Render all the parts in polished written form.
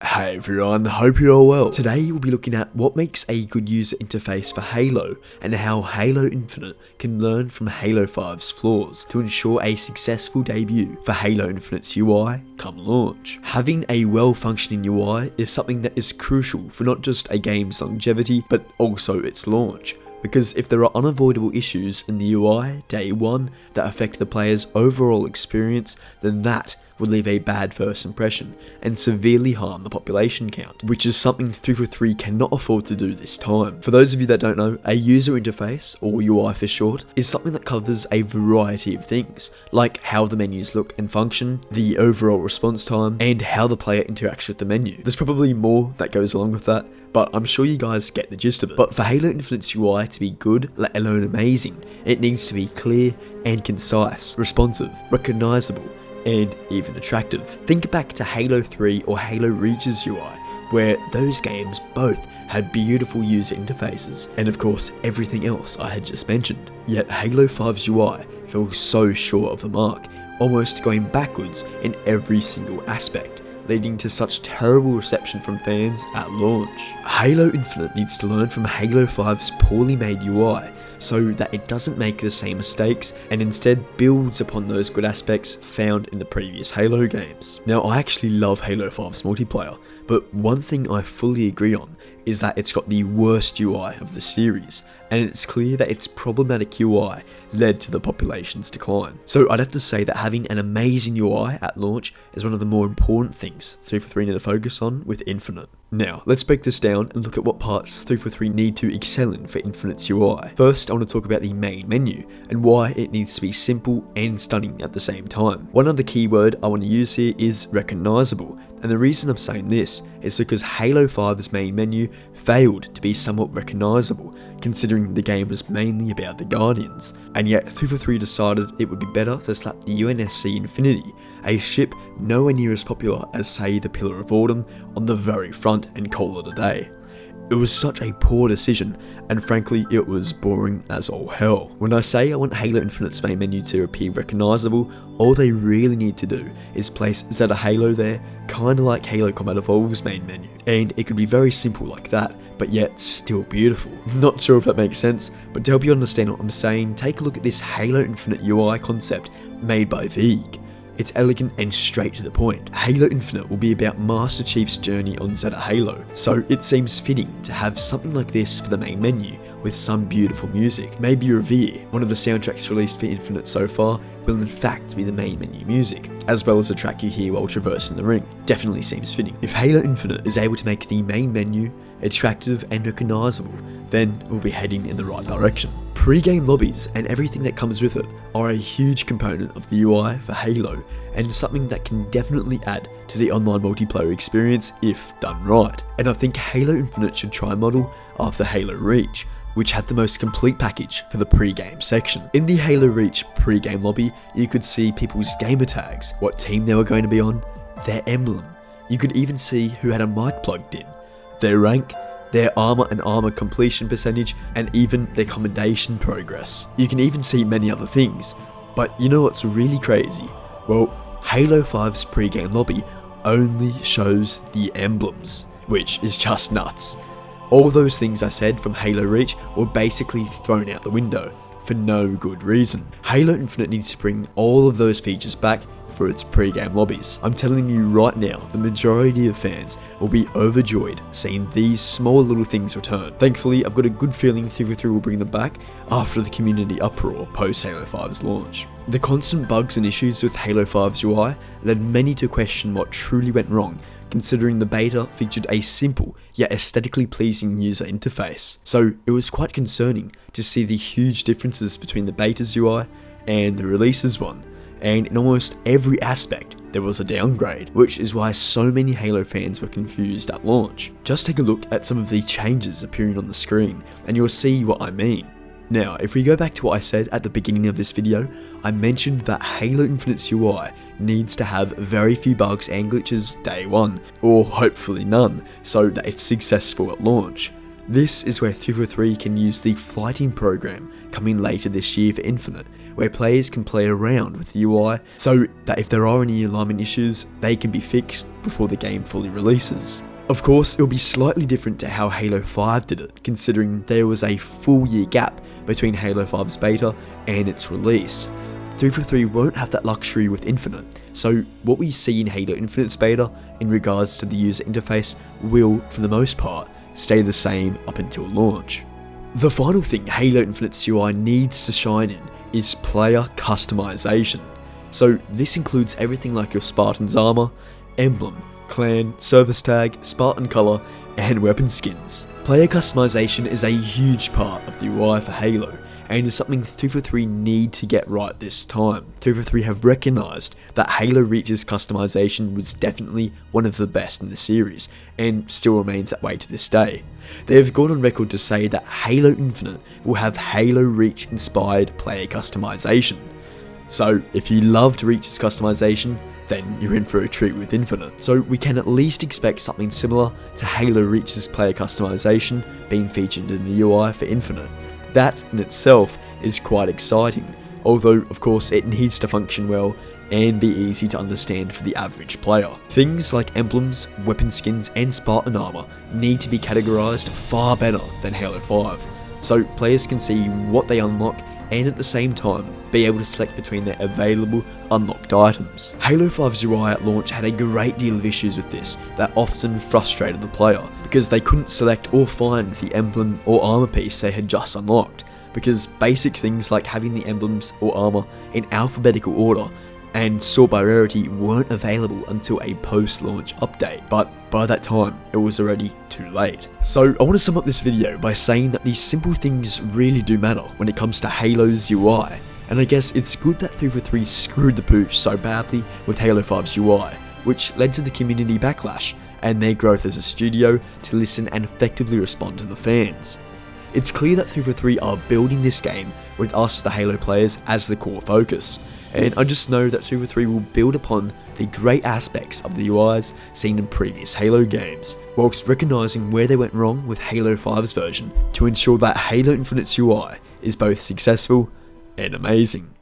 Hey everyone, hope you're all well. Today we'll be looking at what makes a good user interface for Halo and how Halo Infinite can learn from Halo 5's flaws to ensure a successful debut for Halo Infinite's UI come launch. Having a well-functioning UI is something that is crucial for not just a game's longevity but also its launch. Because if there are unavoidable issues in the UI day one that affect the player's overall experience, then that would leave a bad first impression and severely harm the population count, which is something 343 cannot afford to do this time. For those of you that don't know, a user interface, or UI for short, is something that covers a variety of things, like how the menus look and function, the overall response time, and how the player interacts with the menu. There's probably more that goes along with that, but I'm sure you guys get the gist of it. But for Halo Infinite's UI to be good, let alone amazing, it needs to be clear and concise, responsive, recognizable, and even attractive. Think back to Halo 3 or Halo Reach's UI, where those games both had beautiful user interfaces, and of course everything else I had just mentioned. Yet Halo 5's UI fell so short of the mark, almost going backwards in every single aspect, leading to such terrible reception from fans at launch. Halo Infinite needs to learn from Halo 5's poorly made UI, so that it doesn't make the same mistakes and instead builds upon those good aspects found in the previous Halo games. Now, I actually love Halo 5's multiplayer, but one thing I fully agree on is that it's got the worst UI of the series, and it's clear that its problematic UI led to the population's decline. So I'd have to say that having an amazing UI at launch is one of the more important things 343 need to focus on with Infinite. Now, let's break this down and look at what parts 343 need to excel in for Infinite's UI. First, I want to talk about the main menu, and why it needs to be simple and stunning at the same time. One other keyword I want to use here is recognizable, and the reason I'm saying this is because Halo 5's main menu failed to be somewhat recognizable, considering the game was mainly about the Guardians, and yet 343 decided it would be better to slap the UNSC Infinity, a ship nowhere near as popular as, say, the Pillar of Autumn, on the very front and call it a day. It was such a poor decision, and frankly it was boring as all hell. When I say I want Halo Infinite's main menu to appear recognizable, all they really need to do is place Zeta Halo there, kinda like Halo Combat Evolved's main menu. And it could be very simple like that, but yet still beautiful. Not sure if that makes sense, but to help you understand what I'm saying, take a look at this Halo Infinite UI concept made by Vig. It's elegant and straight to the point. Halo Infinite will be about Master Chief's journey on Zeta Halo, so it seems fitting to have something like this for the main menu, with some beautiful music. Maybe Revere, one of the soundtracks released for Infinite so far, will in fact be the main menu music, as well as the track you hear while traversing the ring. Definitely seems fitting. If Halo Infinite is able to make the main menu attractive and recognizable, then we'll be heading in the right direction. Pre-game lobbies and everything that comes with it are a huge component of the UI for Halo, and something that can definitely add to the online multiplayer experience if done right. And I think Halo Infinite should try model after Halo Reach, which had the most complete package for the pre-game section. In the Halo Reach pre-game lobby, you could see people's gamer tags, what team they were going to be on, their emblem. You could even see who had a mic plugged in, their rank, their armor and armor completion percentage, and even their commendation progress. You can even see many other things, but you know what's really crazy? Well, Halo 5's pre-game lobby only shows the emblems, which is just nuts. All those things I said from Halo Reach were basically thrown out the window, for no good reason. Halo Infinite needs to bring all of those features back for its pre-game lobbies. I'm telling you right now, the majority of fans will be overjoyed seeing these small little things return. Thankfully, I've got a good feeling 343 will bring them back after the community uproar post Halo 5's launch. The constant bugs and issues with Halo 5's UI led many to question what truly went wrong, considering the beta featured a simple yet aesthetically pleasing user interface. So it was quite concerning to see the huge differences between the beta's UI and the release's one. And in almost every aspect, there was a downgrade, which is why so many Halo fans were confused at launch. Just take a look at some of the changes appearing on the screen, and you'll see what I mean. Now, if we go back to what I said at the beginning of this video, I mentioned that Halo Infinite's UI needs to have very few bugs and glitches day one, or hopefully none, so that it's successful at launch. This is where 343 can use the flighting program coming later this year for Infinite, where players can play around with the UI so that if there are any alignment issues, they can be fixed before the game fully releases. Of course, it will be slightly different to how Halo 5 did it, considering there was a full year gap between Halo 5's beta and its release. 343 won't have that luxury with Infinite, so what we see in Halo Infinite's beta in regards to the user interface will, for the most part, stay the same up until launch. The final thing Halo Infinite's UI needs to shine in is player customization. So this includes everything like your Spartan's armor, emblem, clan, service tag, Spartan color, and weapon skins. Player customization is a huge part of the UI for Halo, and is something 343 need to get right this time. 343 have recognised that Halo Reach's customization was definitely one of the best in the series, and still remains that way to this day. They have gone on record to say that Halo Infinite will have Halo Reach inspired player customization. So if you loved Reach's customization, then you're in for a treat with Infinite. So we can at least expect something similar to Halo Reach's player customization being featured in the UI for Infinite. That in itself is quite exciting, although of course it needs to function well and be easy to understand for the average player. Things like emblems, weapon skins and Spartan armor need to be categorized far better than Halo 5, so players can see what they unlock and at the same time be able to select between their available unlocked items. Halo 5's UI at launch had a great deal of issues with this that often frustrated the player, because they couldn't select or find the emblem or armor piece they had just unlocked, because basic things like having the emblems or armor in alphabetical order and sort by rarity weren't available until a post-launch update, but by that time it was already too late. So I want to sum up this video by saying that these simple things really do matter when it comes to Halo's UI, and I guess it's good that 343 screwed the pooch so badly with Halo 5's UI, which led to the community backlash and their growth as a studio to listen and effectively respond to the fans. It's clear that 343 are building this game with us, the Halo players, as the core focus, and I just know that 343 will build upon the great aspects of the UIs seen in previous Halo games, whilst recognising where they went wrong with Halo 5's version to ensure that Halo Infinite's UI is both successful and amazing.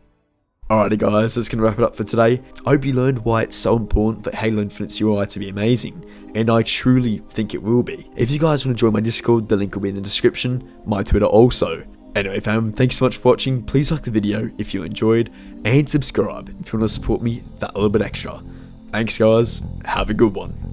Alrighty guys, that's going to wrap it up for today. I hope you learned why it's so important for Halo Infinite's UI to be amazing, and I truly think it will be. If you guys want to join my Discord, the link will be in the description, my Twitter also. Anyway fam, thanks so much for watching, please like the video if you enjoyed, and subscribe if you want to support me that little bit extra. Thanks guys, have a good one.